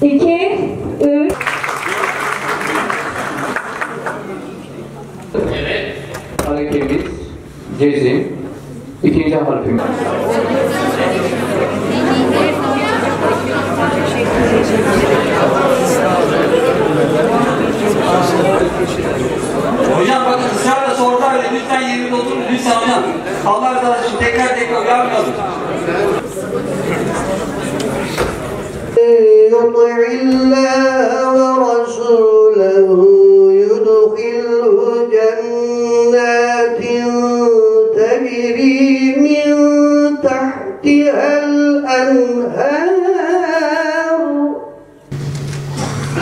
2, 3. Evet. Harekemiz cezim. İkinci harfimiz. Hocam bakın ısrarla sordu öyle. Lütfen yerinde oturun. Lütfen hocam. Allah razı olsun. Tekrar uyarmayalım. يطع الله ورسوله يدخله جنات تجري من تحتها الأنهار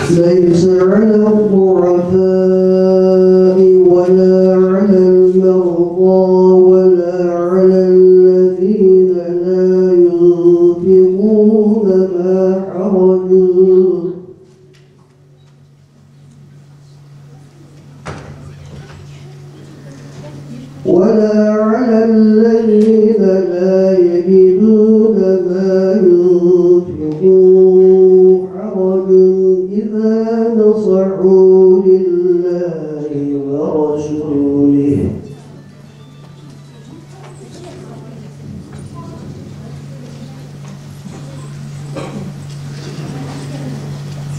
ليس على الضعفاء ولا على المرضى ولا على الذين لا ينفقون ما حرجوا ولا على الذين لا يجدون ما ينفقون حرج إذا نصحوا لله ورسوله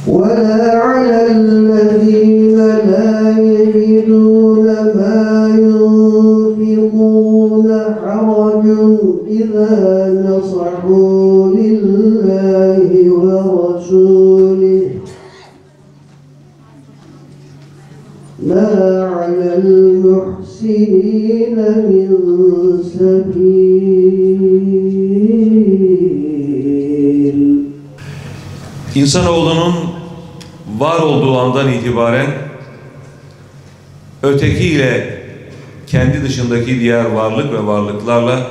ولا على الذين لا يجدون ما ينفقون حرج إذا نصحوا لله ورسوله ما على المحسنين من سبيل. İnsanoğlunun var olduğu andan itibaren ötekiyle kendi dışındaki diğer varlık ve varlıklarla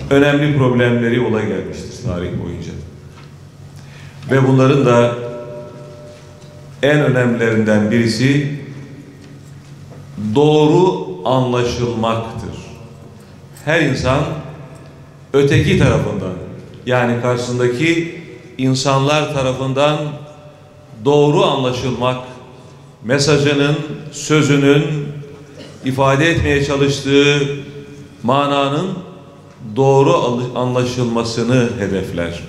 önemli problemleri ola gelmiştir tarih boyunca. Ve bunların da en önemlilerinden birisi doğru anlaşılmaktır. Her insan öteki tarafından, yani karşısındaki insanlar tarafından doğru anlaşılmak, mesajının, sözünün ifade etmeye çalıştığı mananın doğru anlaşılmasını hedefler.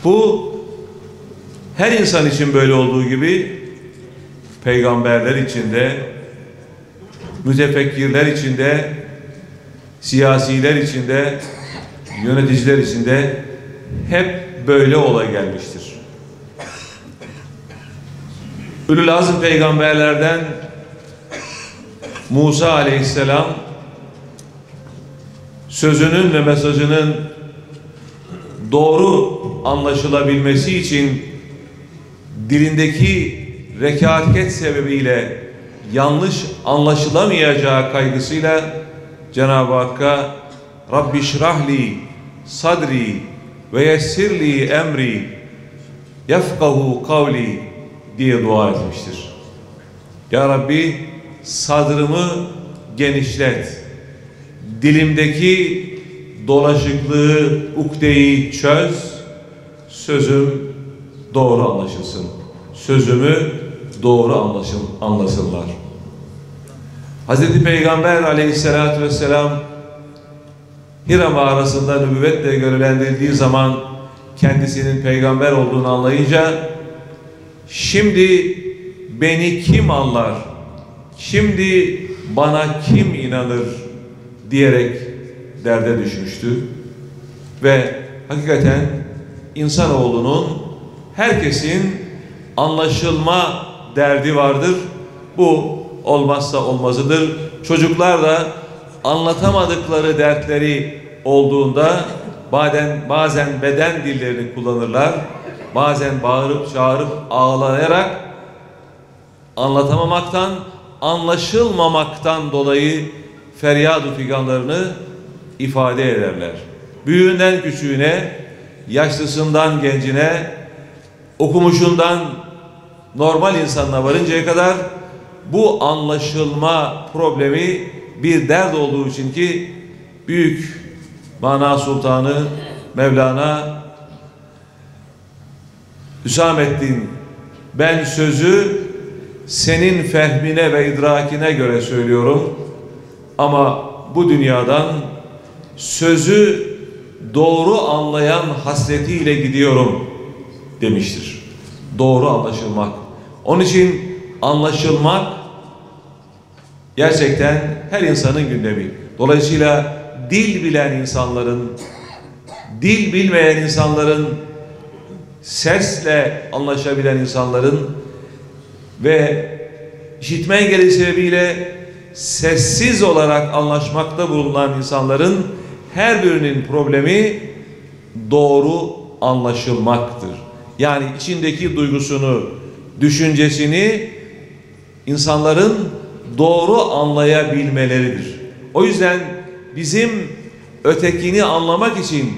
Bu her insan için böyle olduğu gibi peygamberler için de, mütefekkirler için de, siyasiler için de, yöneticiler için de hep böyle ola gelmiştir. Ulul azm peygamberlerden Musa aleyhisselam sözünün ve mesajının doğru anlaşılabilmesi için dilindeki rekaket sebebiyle yanlış anlaşılamayacağı kaygısıyla Cenab-ı Hakk'a Rabbi şrahli sadri ve yessirli emri yefkahu kavli diye dua etmiştir. Ya Rabbi sadrımı genişlet, dilimdeki dolaşıklığı, ukdeyi çöz, sözüm doğru anlaşılsın, sözümü doğru anlasınlar. Hazreti Peygamber aleyhissalatü vesselam Hira mağarasında nübüvvetle görevlendirildiği zaman kendisinin peygamber olduğunu anlayınca şimdi beni kim anlar, şimdi bana kim inanır diyerek derde düşmüştü. Ve hakikaten insanoğlunun, herkesin anlaşılma derdi vardır. Bu olmazsa olmazıdır. Çocuklar da anlatamadıkları dertleri olduğunda bazen beden dillerini kullanırlar. Bazen bağırıp çağırıp ağlayarak anlatamamaktan, anlaşılmamaktan dolayı feryat-ı figanlarını ifade ederler. Büyüğünden küçüğüne, yaşlısından gencine, okumuşundan normal insanına varıncaya kadar bu anlaşılma problemi bir dert olduğu için ki büyük Mana Sultanı Mevlana Hüsamettin, ben sözü senin fehmine ve idrakine göre söylüyorum ama bu dünyadan sözü doğru anlayan hasretiyle gidiyorum demiştir. Doğru anlaşılmak. Onun için anlaşılmak gerçekten her insanın gündemi. Dolayısıyla dil bilen insanların, dil bilmeyen insanların, sesle anlaşabilen insanların ve işitme engelli sebebiyle sessiz olarak anlaşmakta bulunan insanların her birinin problemi doğru anlaşılmaktır. Yani içindeki duygusunu, düşüncesini insanların doğru anlayabilmeleridir. O yüzden bizim ötekini anlamak için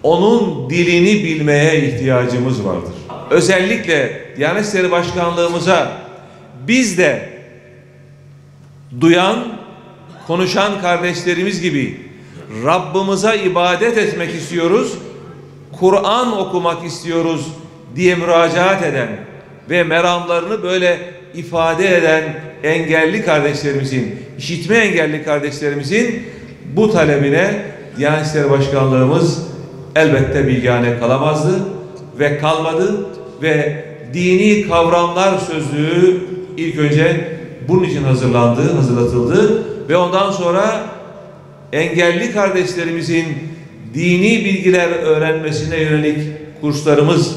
onun dilini bilmeye ihtiyacımız vardır. Özellikle Diyanet İşleri Başkanlığımıza biz de duyan, konuşan kardeşlerimiz gibi Rabbimize ibadet etmek istiyoruz, Kur'an okumak istiyoruz diye müracaat eden ve meramlarını böyle ifade eden engelli kardeşlerimizin, işitme engelli kardeşlerimizin bu talebine Diyanet İşleri Başkanlığımız elbette bilgâne kalamazdı ve kalmadı ve dini kavramlar sözlüğü ilk önce bunun için hazırlatıldı ve ondan sonra engelli kardeşlerimizin dini bilgiler öğrenmesine yönelik kurslarımız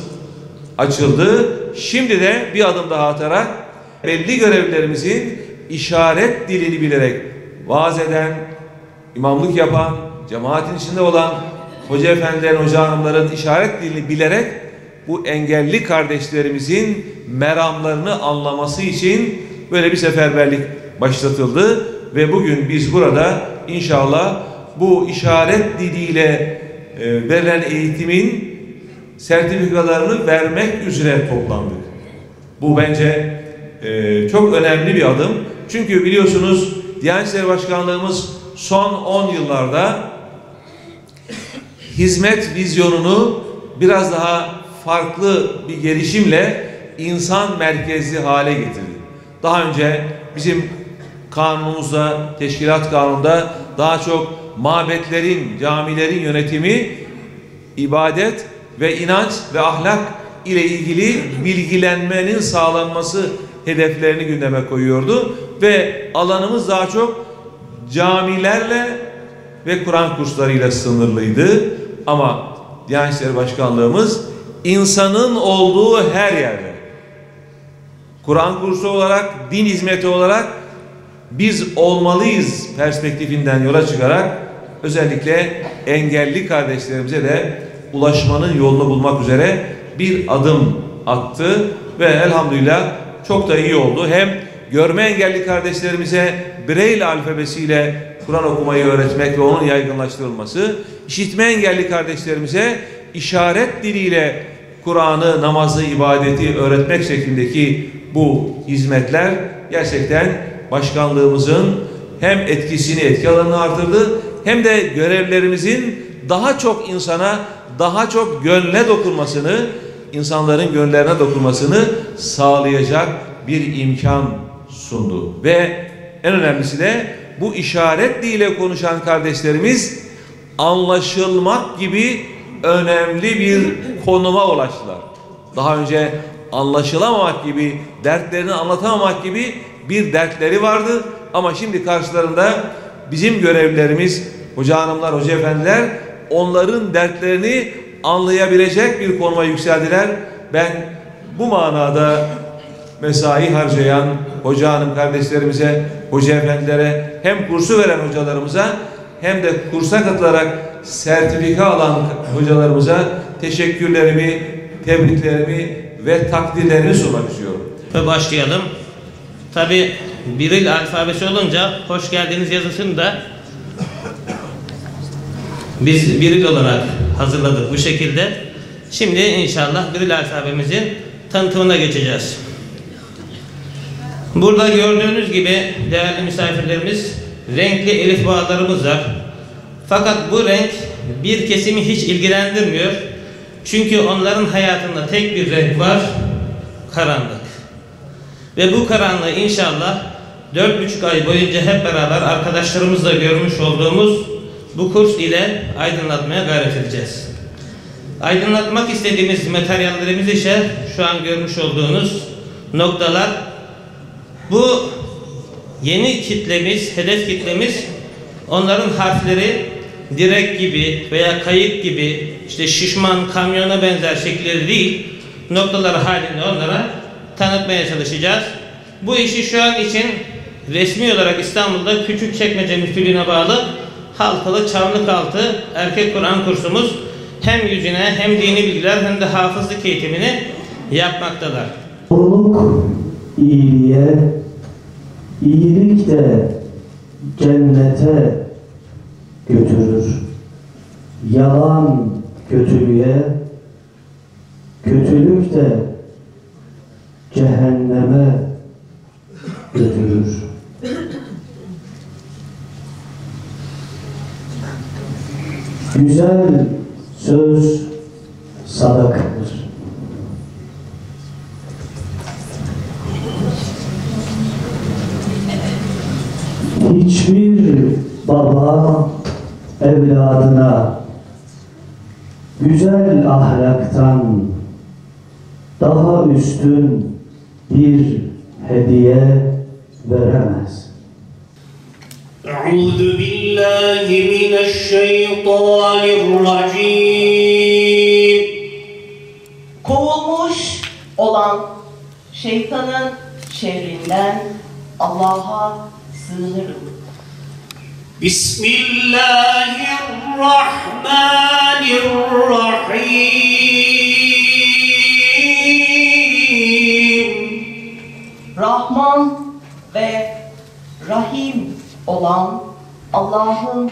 açıldı. Şimdi de bir adım daha atarak belli görevlilerimizin işaret dilini bilerek vaaz eden, imamlık yapan, cemaatin içinde olan hoca efendilerin, hoca hanımların işaret dilini bilerek bu engelli kardeşlerimizin meramlarını anlaması için böyle bir seferberlik başlatıldı ve bugün biz burada inşallah bu işaret diliyle verilen eğitimin sertifikalarını vermek üzere toplandık. Bu bence çok önemli bir adım. Çünkü biliyorsunuz Diyanet İşleri Başkanlığımız son 10 yıllarda hizmet vizyonunu biraz daha farklı bir gelişimle insan merkezli hale getirdi. Daha önce bizim kanunumuzda, teşkilat kanununda daha çok mabetlerin, camilerin yönetimi, ibadet ve inanç ve ahlak ile ilgili bilgilenmenin sağlanması hedeflerini gündeme koyuyordu ve alanımız daha çok camilerle ve Kur'an kurslarıyla sınırlıydı. Ama Diyanet İşleri Başkanlığımız insanın olduğu her yerde Kur'an kursu olarak, din hizmeti olarak biz olmalıyız perspektifinden yola çıkarak özellikle engelli kardeşlerimize de ulaşmanın yolunu bulmak üzere bir adım attı ve elhamdülillah çok da iyi oldu. Hem görme engelli kardeşlerimize Braille alfabesiyle Kur'an okumayı öğretmek ve onun yaygınlaştırılması, işitme engelli kardeşlerimize işaret diliyle Kur'an'ı, namazı, ibadeti öğretmek şeklindeki bu hizmetler gerçekten başkanlığımızın hem etki alanını artırdı hem de görevlerimizin daha çok insana, daha çok gönle dokunmasını, insanların gönüllerine dokunmasını sağlayacak bir imkan sundu. Ve en önemlisi de bu işaret diliyle konuşan kardeşlerimiz anlaşılmak gibi önemli bir konuma ulaştılar. Daha önce anlaşılamamak gibi, dertlerini anlatamamak gibi bir dertleri vardı ama şimdi karşılarında bizim görevlilerimiz, hoca hanımlar, hoca efendiler onların dertlerini anlayabilecek bir konuma yükseldiler. Ben bu manada mesai harcayan hoca hanım kardeşlerimize, hoca efendilere, hem kursu veren hocalarımıza hem de kursa katılarak sertifika alan hocalarımıza teşekkürlerimi, tebriklerimi ve takdirlerimi sunmak istiyorum. Ve başlayalım. Tabi Biril alfabesi olunca hoş geldiniz yazısını da biz Biril olarak hazırladık bu şekilde. Şimdi inşallah Biril alfabemizin tanıtımına geçeceğiz. Burada gördüğünüz gibi değerli misafirlerimiz renkli elif bağlarımız var. Fakat bu renk bir kesimi hiç ilgilendirmiyor. Çünkü onların hayatında tek bir renk var, karanlık. Ve bu karanlığı inşallah 4,5 ay boyunca hep beraber arkadaşlarımızla görmüş olduğumuz bu kurs ile aydınlatmaya gayret edeceğiz. Aydınlatmak istediğimiz materyallerimiz ise şu an görmüş olduğunuz noktalar. Bu yeni kitlemiz, hedef kitlemiz, onların harfleri direk gibi veya kayık gibi, işte şişman, kamyona benzer şekilleri değil, noktalar halinde onlara tanıtmaya çalışacağız. Bu işi şu an için resmi olarak İstanbul'da Küçükçekmece Müftülüğü'ne bağlı Halkalı Çamlıkaltı Erkek Kur'an kursumuz hem yüzüne hem dini bilgiler hem de hafızlık eğitimini yapmaktalar. Doğruluk iyiliğe, iyilik de cennete götürür. Yalan kötülüğe, kötülük de cehenneme götürür. Güzel söz sadakadır. Hiçbir baba evladına güzel ahlaktan daha üstün bir hediye veremez. أعوذ بالله من الشيطان الرجيم. Kovulmuş olan şeytanın şerrinden Allah'a sığınırım. Bismillahirrahmanirrahim. Rahman ve Rahim olan Allah'ın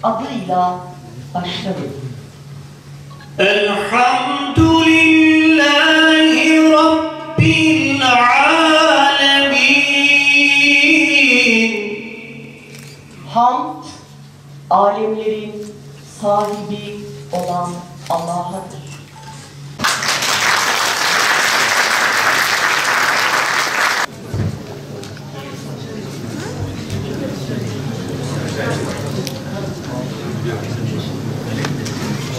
adıyla başlarım. Elhamdülillahi Rabbil alemin. Hamd, alemlerin sahibi olan Allah'adır.